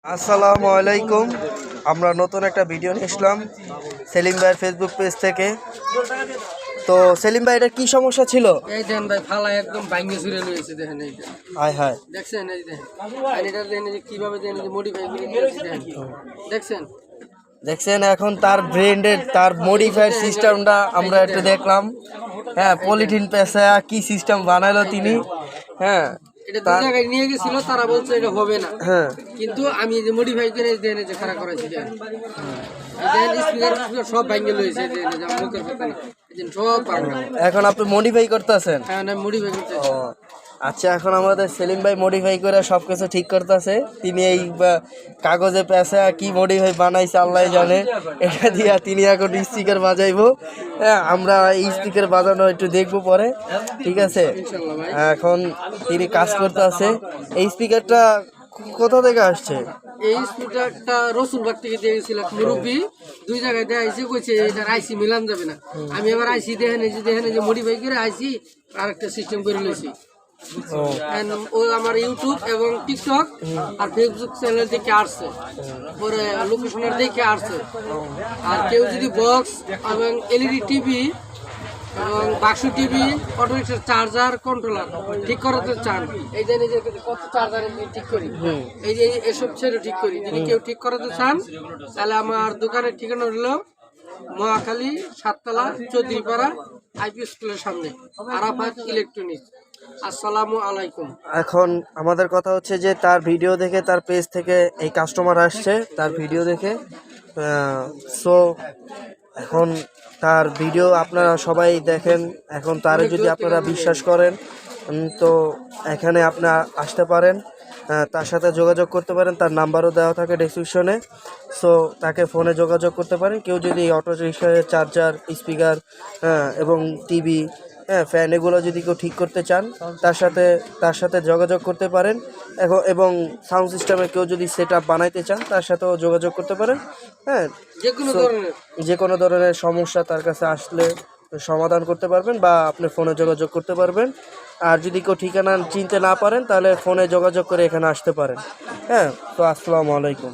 আসসালামু আলাইকুম। আমরা নতুন একটা ভিডিও নিয়ে আসলাম সেলিম ভাইয়ের ফেসবুক পেজ থেকে। তো সেলিম ভাই, এটা কি সমস্যা ছিল? এই দেন ভাই, ফালা একদম ভাঙে চুরে লইছে। দেখেন এই যে, হায় হায়, দেখছেন? এই দেখেন, আর এটা দেখেন যে কিভাবে দেখেন যে মডিফাই করে দিয়েছে। দেখছেন? দেখছেন এখন তার ব্র্যান্ডের তার মডিফাইড সিস্টেমটা আমরা একটু দেখলাম। হ্যাঁ, পলিথিন পেঁচা কি সিস্টেম বানালো তিনি। হ্যাঁ, এটা দু জায়গায় নিয়ে গেছিল, তারা বলছে এটা হবে না। হ্যাঁ, কিন্তু আমি যে মডিফাই করে দেন যে খারাপ করাইছি। স্পিকার সব ভাঙে লইছে। মুখের কথা না, সব ভাঙা। এখন আপনি মডিফাই করতেছেন? হ্যাঁ, না মডিফাই করতে। ও আচ্ছা, এখন আমাদের সেলিম ভাই মডিফাই করে সব কিছু ঠিক করতেছে। তিনি এই কাগজে পেঁচা কি মডিফাই বানাইছে আল্লাহ জানে। এটা দিয়া তিনি এখন স্পিকার বাজাইবো। হ্যাঁ, আমরা এই স্পিকার বাজানো একটু দেখবো পরে, ঠিক আছে? এখন তিনি কাজ করতেছে। এই স্পিকারটা কোথা থেকে আসছে? এই স্পিকারটা রসুলবাগ থেকে দিয়ে গেছিল মুরব্বী। দুই জায়গায় দেখাইছে, কইছে এটার আইসি মিলান যাবে না। আমি আবার আইসি দেখেন যে মডিফাই করে আইসি আর একটা সিস্টেম করে লইছি। ও আমার ইউটিউব এবং টিকটক আর ফেসবুক চ্যানেল থেকে আসছে, পরে লোকেশনের দেখে আসছে। আর কেউ যদি বক্স এবং এলইডি টিভি এবং বাক্স টিভি, অটোরিক্সার চার্জার, কন্ট্রোলার ঠিক করাতে চান, এই যে কত চার্জার ঠিক করি, এই যে এসব ছেড়ে ঠিক করি। যদি কেউ ঠিক করাতে চান তাহলে আমার দোকানের ঠিকানা হলো মহাখালী, 7 তলা, চৌধুরীপাড়া, আইপি স্কুলের সামনে, আরাফাত ইলেকট্রনিক্স। আসসালামু আলাইকুম। এখন আমাদের কথা হচ্ছে যে তার ভিডিও দেখে, তার পেজ থেকে এই কাস্টমার আসছে তার ভিডিও দেখে। সো এখন তার ভিডিও আপনারা সবাই দেখেন। এখন তারে যদি আপনারা বিশ্বাস করেন তো এখানে আপনারা আসতে পারেন, তার সাথে যোগাযোগ করতে পারেন। তার নাম্বারও দেওয়া থাকে ডেসক্রিপশনে। সো তাকে ফোনে যোগাযোগ করতে পারেন। কেউ যদি অটো রিক্সার চার্জার, স্পিকার এবং টিভি, ফ্যান এগুলো যদি কেউ ঠিক করতে চান তার সাথে যোগাযোগ করতে পারেন। এবং সাউন্ড সিস্টেমে কেউ যদি সেট আপ বানাইতে চান তার সাথেও যোগাযোগ করতে পারেন। হ্যাঁ, যে কোনো ধরনের সমস্যা তার কাছে আসলে সমাধান করতে পারবেন বা আপনি ফোনে যোগাযোগ করতে পারবেন। আর যদি কেউ ঠিকানা চিনতে না পারেন তাহলে ফোনে যোগাযোগ করে এখানে আসতে পারেন। হ্যাঁ, তো আসসালামু আলাইকুম।